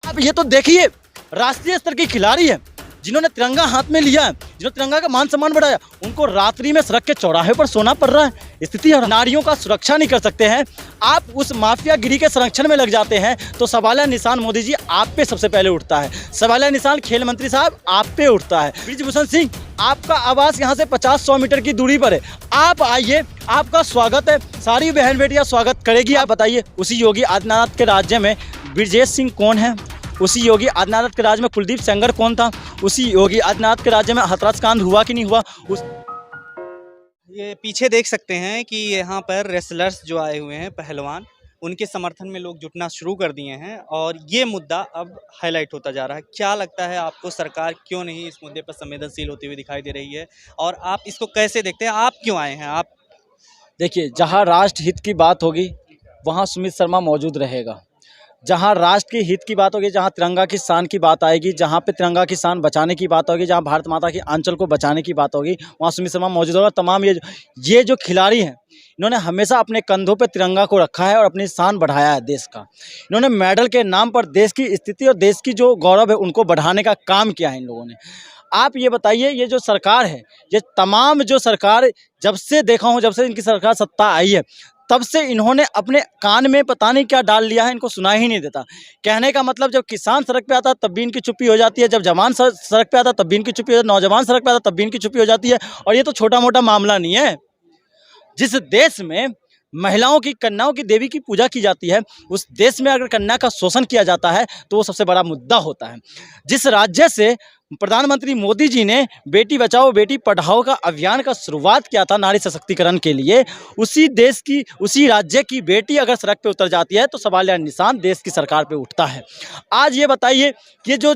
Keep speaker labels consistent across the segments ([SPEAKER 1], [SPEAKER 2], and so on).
[SPEAKER 1] आप ये तो देखिए, राष्ट्रीय स्तर के खिलाड़ी है जिन्होंने तिरंगा हाथ में लिया है, जिन्होंने तिरंगा का मान सम्मान बढ़ाया, उनको रात्रि में सड़क के चौराहे पर सोना पड़ रहा है। स्थिति है, नारियों का सुरक्षा नहीं कर सकते हैं, आप उस माफियागिरी के संरक्षण में लग जाते हैं, तो सवालिया निशान मोदी जी आप पे सबसे पहले उठता है। सवालिया निशान खेल मंत्री साहब आप पे उठता है। ब्रिजभूषण सिंह, आपका आवास यहाँ से 50-100 मीटर की दूरी पर है, आप आइए, आपका स्वागत है, सारी बहन बेटियां स्वागत करेगी। आप बताइए, उसी योगी आदित्यनाथ के राज्य में ब्रिजेश सिंह कौन है? उसी योगी आदित्यनाथ के राज्य में कुलदीप सेंगर कौन था? उसी योगी आदित्यनाथ के राज्य में हाथरस कांड हुआ कि नहीं हुआ?
[SPEAKER 2] ये पीछे देख सकते हैं कि यहाँ पर रेसलर्स जो आए हुए हैं, पहलवान, उनके समर्थन में लोग जुटना शुरू कर दिए हैं और ये मुद्दा अब हाईलाइट होता जा रहा है। क्या लगता है आपको, सरकार क्यों नहीं इस मुद्दे पर संवेदनशील होती हुई दिखाई दे रही है और आप इसको कैसे देखते हैं? आप क्यों आए हैं? आप
[SPEAKER 1] देखिए, जहाँ राष्ट्र हित की बात होगी वहाँ सुमित शर्मा मौजूद रहेगा। जहाँ राष्ट्र के हित की बात होगी, जहाँ तिरंगा की शान की बात आएगी, जहाँ पे तिरंगा की शान बचाने की बात होगी, जहाँ भारत माता की आंचल को बचाने की बात होगी, वहाँ सुमित शर्मा मौजूद होगा। तमाम ये जो खिलाड़ी हैं, इन्होंने हमेशा अपने कंधों पे तिरंगा को रखा है और अपनी शान बढ़ाया है देश का। इन्होंने मेडल के नाम पर देश की स्थिति और देश की जो गौरव है उनको बढ़ाने का काम किया है इन लोगों ने। आप ये बताइए, ये जो सरकार है, ये तमाम जो सरकार, जब से देखा हूँ, जब से इनकी सरकार सत्ता आई है, तब से इन्होंने अपने कान में पता नहीं क्या डाल लिया है, इनको सुनाई ही नहीं देता। कहने का मतलब, जब किसान सड़क पे आता तब भी इनकी चुप्पी हो जाती है, जब जवान सड़क पे आता तब भी इनकी चुप्पी हो जाती है, नौजवान सड़क पे आता तब भी इनकी चुप्पी हो जाती है। और ये तो छोटा मोटा मामला नहीं है। जिस देश में महिलाओं की, कन्याओं की, देवी की पूजा की जाती है, उस देश में अगर कन्या का शोषण किया जाता है तो वो सबसे बड़ा मुद्दा होता है। जिस राज्य से प्रधानमंत्री मोदी जी ने बेटी बचाओ बेटी पढ़ाओ का अभियान का शुरुआत किया था नारी सशक्तिकरण के लिए, उसी देश की, उसी राज्य की बेटी अगर सड़क पे उतर जाती है तो सवालिया निशान देश की सरकार पे उठता है। आज ये बताइए कि जो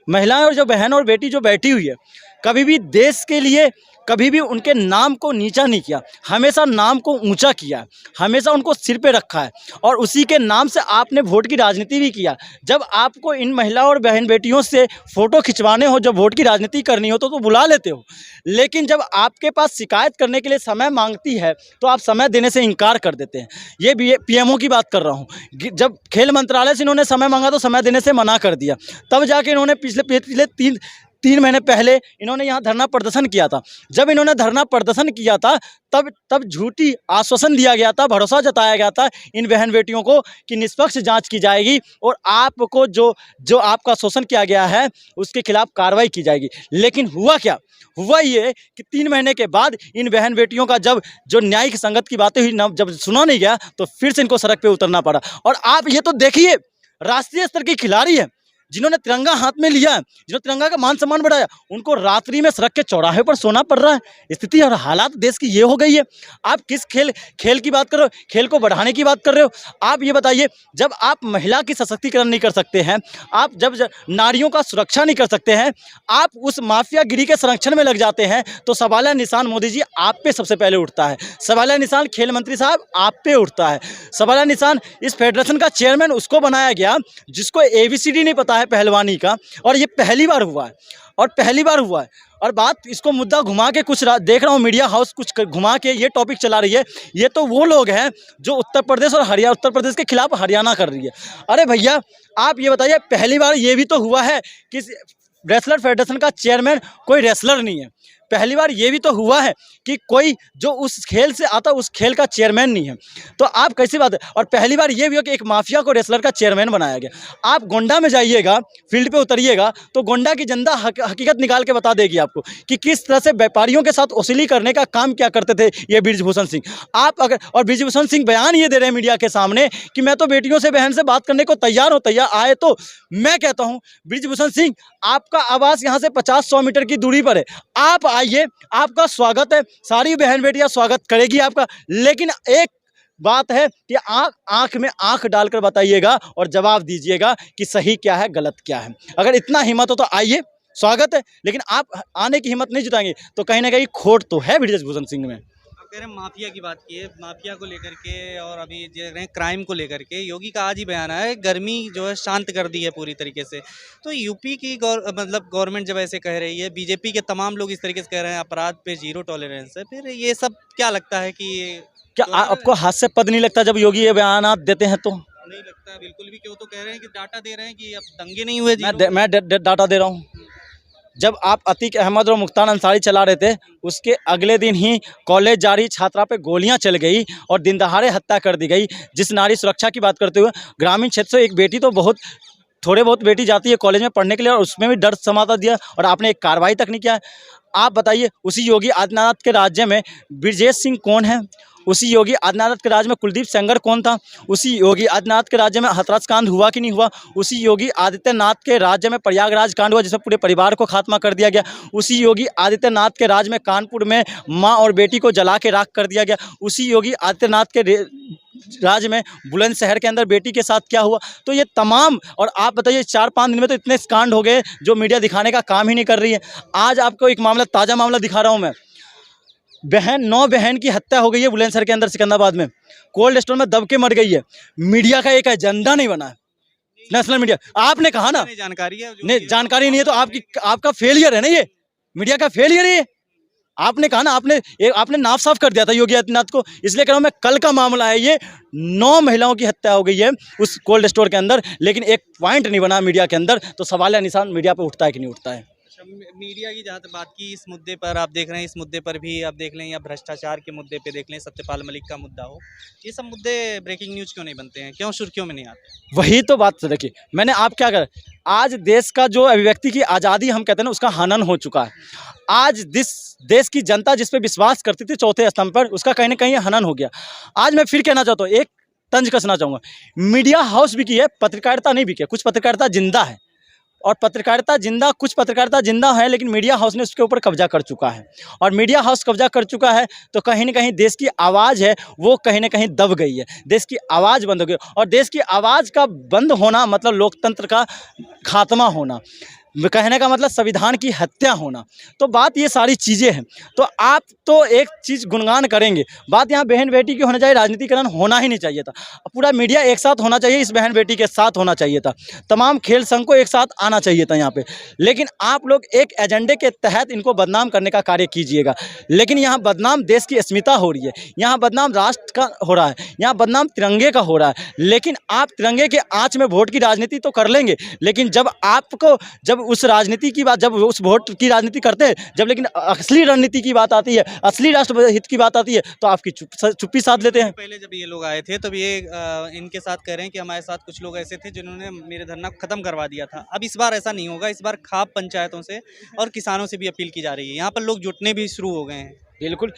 [SPEAKER 1] महिलाएं और जो बहन और बेटी जो बैठी हुई है, कभी भी देश के लिए, कभी भी उनके नाम को नीचा नहीं किया, हमेशा नाम को ऊंचा किया, हमेशा उनको सिर पे रखा है और उसी के नाम से आपने वोट की राजनीति भी किया। जब आपको इन महिला और बहन बेटियों से फ़ोटो खिंचवाने हो, जब वोट की राजनीति करनी हो तो बुला लेते हो, लेकिन जब आपके पास शिकायत करने के लिए समय मांगती है तो आप समय देने से इनकार कर देते हैं। ये भी पीएमओ की बात कर रहा हूँ। जब खेल मंत्रालय से इन्होंने समय मांगा तो समय देने से मना कर दिया, तब जाके इन्होंने पिछले तीन महीने पहले इन्होंने यहाँ धरना प्रदर्शन किया था। जब इन्होंने धरना प्रदर्शन किया था तब झूठी आश्वासन दिया गया था, भरोसा जताया गया था इन बहन बेटियों को कि निष्पक्ष जांच की जाएगी और आपको जो आपका शोषण किया गया है उसके खिलाफ कार्रवाई की जाएगी। लेकिन हुआ क्या? हुआ ये कि 3 महीने के बाद इन बहन बेटियों का जब जो न्यायिक संगत की बातें हुई, जब सुना नहीं गया, तो फिर से इनको सड़क पे उतरना पड़ा। और आप ये तो देखिए, राष्ट्रीय स्तर के खिलाड़ी है जिन्होंने तिरंगा हाथ में लिया है, जिन्होंने तिरंगा का मान सम्मान बढ़ाया, उनको रात्रि में सड़क के चौराहे पर सोना पड़ रहा है। स्थिति और हालात देश की ये हो गई है। आप किस खेल की बात कर रहे हो? खेल को बढ़ाने की बात कर रहे हो? आप ये बताइए, जब आप महिला की सशक्तिकरण नहीं कर सकते हैं, आप जब नारियों का सुरक्षा नहीं कर सकते हैं, आप उस माफियागिरी के संरक्षण में लग जाते हैं, तो सवालिया निशान मोदी जी आप पे सबसे पहले उठता है। सवालिया निशान खेल मंत्री साहब आप पे उठता है। सवालिया निशान इस फेडरेशन का चेयरमैन उसको बनाया गया जिसको ABCD नहीं पता है पहलवानी का, और ये पहली बार हुआ है। और बात इसको मुद्दा घुमा के कुछ देख रहा हूँ, मीडिया हाउस कुछ घुमा के ये टॉपिक चला रही है। ये तो वो लोग हैं जो उत्तर प्रदेश के खिलाफ हरियाणा कर रही है। अरे भैया, आप ये बताइए, पहली बार ये भी तो हुआ है कि रेसलर फेडरेशन का चेयरमैन कोई रेसलर नहीं है। पहली बार ये भी तो हुआ है कि कोई जो उस खेल से आता उस खेल का चेयरमैन नहीं है। तो आप कैसी बात है? और पहली बार ये भी हो कि एक माफिया को रेसलर का चेयरमैन बनाया गया। आप गोंडा में जाइएगा, फील्ड पे उतरिएगा, तो गोंडा की जनता हकीकत निकाल के बता देगी आपको कि किस तरह से व्यापारियों के साथ वसूली करने का काम क्या करते थे ये ब्रिजभूषण सिंह। आप अगर, और ब्रिजभूषण सिंह बयान ये दे रहे हैं मीडिया के सामने कि मैं तो बेटियों से, बहन से बात करने को तैयार हूँ, तैयार आए तो। मैं कहता हूँ ब्रिजभूषण सिंह, आपका आवास यहाँ से 50-100 मीटर की दूरी पर है, आप आइए, आपका स्वागत है, सारी बहन बेटियां स्वागत करेगी आपका। लेकिन एक बात है कि आंख में आंख डालकर बताइएगा और जवाब दीजिएगा कि सही क्या है, गलत क्या है। अगर इतना हिम्मत हो तो आइए, स्वागत है। लेकिन आप आने की हिम्मत नहीं जुटाएंगे तो कहीं ना कहीं खोट तो है ब्रिजभूषण सिंह में।
[SPEAKER 2] कह रहे हैं माफिया की बात की है, माफिया को लेकर के और अभी देख रहे हैं क्राइम को लेकर के। योगी का आज ही बयान आया है, गर्मी जो है शांत कर दी है पूरी तरीके से। तो यूपी की गवर्नमेंट जब ऐसे कह रही है, बीजेपी के तमाम लोग इस तरीके से कह रहे हैं अपराध पे 0 टॉलरेंस है, फिर ये सब क्या लगता है कि
[SPEAKER 1] क्या आपको हाथ से पद नहीं लगता जब योगी ये बयान देते हैं? तो
[SPEAKER 2] नहीं लगता बिल्कुल भी, क्यों तो कह रहे हैं कि डाटा दे रहे हैं कि अब दंगे नहीं हुए जी
[SPEAKER 1] मैं डाटा दे रहा हूँ। जब आप अतीक अहमद और मुख्तार अंसारी चला रहे थे, उसके अगले दिन ही कॉलेज जा रही छात्रा पे गोलियां चल गई और दिन दहाड़े हत्या कर दी गई। जिस नारी सुरक्षा की बात करते हुए ग्रामीण क्षेत्र से एक बेटी तो बहुत थोड़े बहुत बेटी जाती है कॉलेज में पढ़ने के लिए और उसमें भी डर समाता दिया और आपने एक कार्रवाई तक नहीं किया। आप बताइए, उसी योगी आदित्यनाथ के राज्य में ब्रजेश सिंह कौन है? उसी योगी आदित्यनाथ के राज्य में कुलदीप सेंगर कौन था? उसी योगी आदित्यनाथ के राज्य में हाथरस कांड हुआ कि नहीं हुआ? उसी योगी आदित्यनाथ के राज्य में प्रयागराज कांड हुआ जिसमें पूरे परिवार को खात्मा कर दिया गया। उसी योगी आदित्यनाथ के राज्य में कानपुर में माँ और बेटी को जला के राख कर दिया गया। उसी योगी आदित्यनाथ के राज्य में बुलंदशहर के अंदर बेटी के साथ क्या हुआ? तो ये तमाम, और आप बताइए 4-5 दिन में तो इतने कांड हो गए जो मीडिया दिखाने का काम ही नहीं कर रही है। आज आपको एक मामला, ताज़ा मामला दिखा रहा हूँ मैं। 9 बहन की हत्या हो गई है बुलंदशहर के अंदर सिकंदराबाद में, कोल्ड स्टोर में दब के मर गई है। मीडिया का एक एजेंडा नहीं बना है, नेशनल मीडिया। आपने कहा ना
[SPEAKER 2] जानकारी है,
[SPEAKER 1] नहीं, जानकारी नहीं है तो आपका फेलियर है ना, ये मीडिया का फेलियर है। आपने कहा ना, आपने नाफ साफ कर दिया था योगी आदित्यनाथ को। इसलिए कह रहा हूँ मैं, कल का मामला है ये। 9 महिलाओं की हत्या हो गई है उस कोल्ड स्टोर के अंदर, लेकिन एक पॉइंट नहीं बना मीडिया के अंदर। तो सवाल या निशान मीडिया पे उठता है कि नहीं उठता है?
[SPEAKER 2] मीडिया की जहाँ तक बात की, इस मुद्दे पर आप देख रहे हैं, इस मुद्दे पर भी आप देख लें या भ्रष्टाचार के मुद्दे पे देख लें, सत्यपाल मलिक का मुद्दा हो, ये सब मुद्दे ब्रेकिंग न्यूज़ क्यों नहीं बनते हैं, क्यों सुर्खियों में नहीं आते?
[SPEAKER 1] वही तो बात देखिए, मैंने आप क्या कर, आज देश का जो अभिव्यक्ति की आज़ादी हम कहते हैं ना, उसका हनन हो चुका है। आज देश की जनता जिस पे विश्वास करती थी चौथे स्तंभ पर, उसका कहीं ना कहीं हनन हो गया। आज मैं फिर कहना चाहता हूँ, एक तंज कसना चाहूँगा, मीडिया हाउस बिकी है, पत्रकारिता नहीं बिकी है। कुछ पत्रकारिता जिंदा है और कुछ पत्रकारिता जिंदा है, लेकिन मीडिया हाउस ने उसके ऊपर कब्जा कर चुका है। और मीडिया हाउस कब्जा कर चुका है तो कहीं ना कहीं देश की आवाज़ है वो कहीं ना कहीं दब गई है, देश की आवाज़ बंद हो गई। और देश की आवाज़ का बंद होना मतलब लोकतंत्र का खात्मा होना, कहने का मतलब संविधान की हत्या होना। तो बात ये सारी चीज़ें हैं। तो आप तो एक चीज़ गुणगान करेंगे, बात यहाँ बहन बेटी की होना चाहिए, राजनीतिकरण होना ही नहीं चाहिए था। पूरा मीडिया एक साथ होना चाहिए, इस बहन बेटी के साथ होना चाहिए था, तमाम खेल संघ को एक साथ आना चाहिए था यहाँ पे। लेकिन आप लोग एक एजेंडे के तहत इनको बदनाम करने का कार्य कीजिएगा। लेकिन यहाँ बदनाम देश की अस्मिता हो रही है, यहाँ बदनाम राष्ट्र का हो रहा है, यहाँ बदनाम तिरंगे का हो रहा है। लेकिन आप तिरंगे के आँच में वोट की राजनीति तो कर लेंगे, लेकिन जब उस राजनीति की बात, जब उस वोट की राजनीति करते हैं, जब लेकिन असली रणनीति की बात आती है, असली राष्ट्र हित की बात आती है, तो आपकी चुप्पी साध लेते हैं।
[SPEAKER 2] पहले जब ये लोग आए थे तब ये इनके साथ कह रहे हैं कि हमारे साथ कुछ लोग ऐसे थे जिन्होंने मेरे धरना खत्म करवा दिया था। अब इस बार ऐसा नहीं होगा, इस बार खाप पंचायतों से और किसानों से भी अपील की जा रही है, यहाँ पर लोग जुटने भी शुरू हो गए हैं।
[SPEAKER 1] बिल्कुल,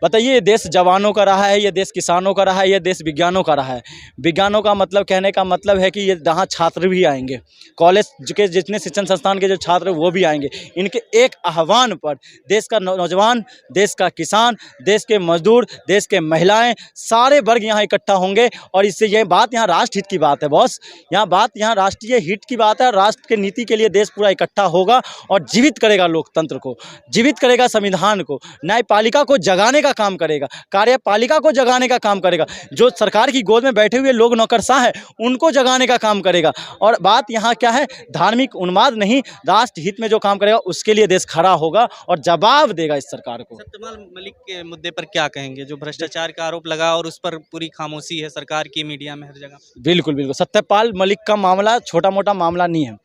[SPEAKER 1] बताइए, ये देश जवानों का रहा है, ये देश किसानों का रहा है, ये देश विज्ञानों का रहा है। विज्ञानों का मतलब, कहने का मतलब है कि ये यहाँ छात्र भी आएंगे, कॉलेज के जितने शिक्षण संस्थान के जो छात्र वो भी आएंगे। इनके एक आह्वान पर देश का नौजवान, देश का किसान, देश के मजदूर, देश के महिलाएं, सारे वर्ग यहाँ इकट्ठा होंगे। और इससे ये बात यहाँ राष्ट्र हित की बात है बॉस, यहाँ राष्ट्रीय हित की बात है। राष्ट्र के नीति के लिए देश पूरा इकट्ठा होगा और जीवित करेगा लोकतंत्र को, जीवित करेगा संविधान को, न्यायपालिका को जगाने का काम करेगा, कार्यपालिका को जगाने का काम करेगा। जो सरकार की गोद में बैठे हुए लोग नौकरशाह हैं उनको जगाने का काम करेगा। और बात यहाँ क्या है, धार्मिक उन्माद नहीं, राष्ट्र हित में जो काम करेगा उसके लिए देश खड़ा होगा और जवाब देगा इस सरकार को।
[SPEAKER 2] सत्यपाल मलिक के मुद्दे पर क्या कहेंगे, जो भ्रष्टाचार का आरोप लगा और उस पर पूरी खामोशी है सरकार की, मीडिया में, हर जगह?
[SPEAKER 1] बिल्कुल बिल्कुल, सत्यपाल मलिक का मामला छोटा मोटा मामला नहीं है।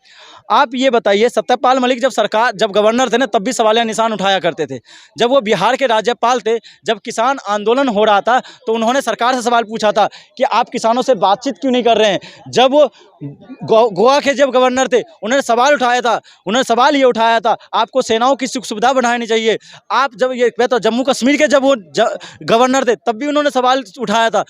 [SPEAKER 1] आप ये बताइए, सत्यपाल मलिक जब गवर्नर थे ना, तब भी सवालिया निशान उठाया करते थे। जब वो बिहार के राज्यपाल थे, जब किसान आंदोलन हो रहा था, तो उन्होंने सरकार से सवाल पूछा था कि आप किसानों से बातचीत क्यों नहीं कर रहे हैं। जब वो गोवा के जब गवर्नर थे, उन्होंने सवाल उठाया था, उन्होंने सवाल ये उठाया था, आपको सेनाओं की सुख सुविधा बढ़ानी चाहिए। आप जब ये तो जम्मू कश्मीर के जब वो गवर्नर थे, तब भी उन्होंने सवाल उठाया था।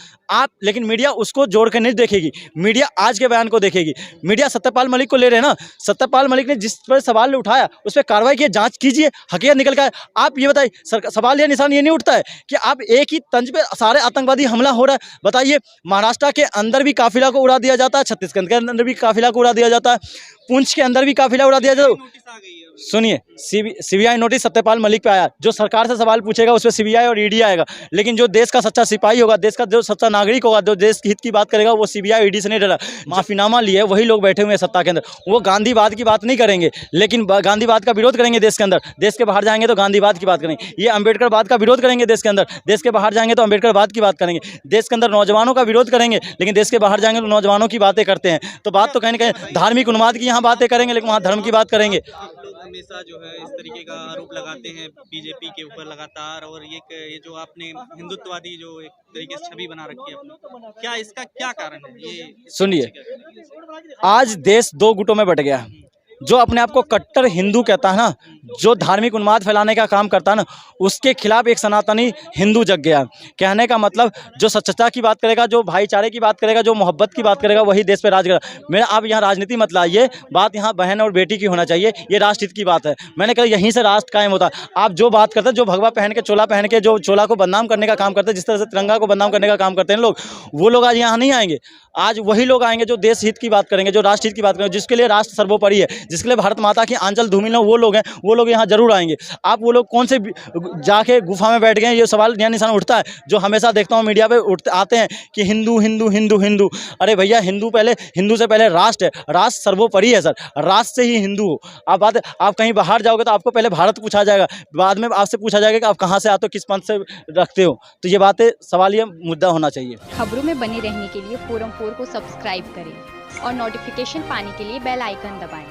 [SPEAKER 1] लेकिन मीडिया उसको जोड़ के नहीं देखेगी, मीडिया आज के बयान को देखेगी। मीडिया सत्यपाल मलिक को ले रहे हैं ना, सत्यपाल मलिक ने जिस पर सवाल उठाया उस पर कार्रवाई की, जांच कीजिए, हकीकत निकल कर। आप ये बताइए, सवाल या निशान ये नहीं उठता है कि आप एक ही तंज पे सारे आतंकवादी हमला हो रहा है। बताइए, महाराष्ट्र के अंदर भी काफिला को उड़ा दिया जाता है, छत्तीसगढ़ के अंदर भी काफिला को उड़ा दिया जाता है, पुंछ के अंदर भी काफिला उड़ा दिया जाता है। सुनिए, सीबीआई नोटिस सत्यपाल मलिक पे आया, जो सरकार से सवाल पूछेगा उस पर सीबीआई और ईडी आएगा, लेकिन जो देश का सच्चा सिपाही होगा, देश का जो सच्चा नागरिक होगा, जो देश के हित की बात करेगा, वो सीबीआई ईडी से नहीं डरा। माफीनामा लिए वही लोग बैठे हुए हैं सत्ता के अंदर, वो गांधीवाद की बात नहीं करेंगे, लेकिन गांधीवाद का विरोध करेंगे देश के अंदर। देश के बाहर जाएंगे तो गांधीवाद की बात करेंगे, ये अम्बेडकरवाद का विरोध करेंगे देश के अंदर, देश के बाहर जाएंगे तो अम्बेडकरवाद की बात करेंगे, देश के अंदर नौजवानों का विरोध करेंगे, लेकिन देश के बाहर जाएंगे तो नौजवानों की बातें करते हैं। तो बात तो कहीं ना कहीं धार्मिक उन्माद की यहाँ बातें करेंगे, लेकिन वहाँ धर्म की बात करेंगे।
[SPEAKER 2] आप लोग हमेशा जो है इस तरीके का आरोप लगाते हैं बीजेपी के ऊपर लगातार, और ये जो आपने हिंदुत्ववादी जो एक तरीके से छवि बना रखी है अपनी, क्या इसका क्या कारण है? ये
[SPEAKER 1] सुनिए, आज देश दो गुटों में बट गया है। जो अपने आप को कट्टर हिंदू कहता है ना, जो धार्मिक उन्माद फैलाने का काम करता है ना, उसके खिलाफ एक सनातनी हिंदू जग गया है। कहने का मतलब जो सच्चता की बात करेगा, जो भाईचारे की बात करेगा, जो मोहब्बत की बात करेगा, वही देश पे राज करेगा। मेरा आप यहाँ राजनीति मत लाइए, बात यहाँ बहन और बेटी की होना चाहिए, ये राष्ट्र हित की बात है। मैंने कहा यहीं से राष्ट्र कायम होता है। आप जो बात करते हैं, जो भगवा पहन के, चोला पहन के, जो चोला को बदनाम करने का काम करते हैं, जिस तरह से तिरंगा को बदनाम करने का काम करते हैं लोग, वो लोग आज यहाँ नहीं आएंगे। आज वही लोग आएंगे जो देश हित की बात करेंगे, जो राष्ट्र हित की बात करेंगे, जिसके लिए राष्ट्र सर्वोपरि है, जिसके लिए भारत माता की आंचल धूमिल है, वो लोग हैं, वो लोग यहाँ जरूर आएंगे। आप वो लोग कौन से जाके गुफा में बैठ गए, ये सवाल यहाँ निशान उठता है। जो हमेशा देखता हूँ मीडिया पे उठते आते हैं कि हिंदू हिंदू हिंदू हिंदू। अरे भैया, हिंदू से पहले राष्ट्र है, राष्ट्र सर्वोपरि है सर, राष्ट्र से ही हिंदू हो। आप कहीं बाहर जाओगे तो आपको पहले भारत पूछा जाएगा, बाद में आपसे पूछा जाएगा कि आप कहाँ से आते हो, किस पंथ से रखते हो। तो ये बातें, सवाल, ये मुद्दा होना चाहिए।
[SPEAKER 3] खबरों में बने रहने के लिए फोरम 4 को सब्सक्राइब करें और नोटिफिकेशन पाने के लिए बेल आइकन दबाएं।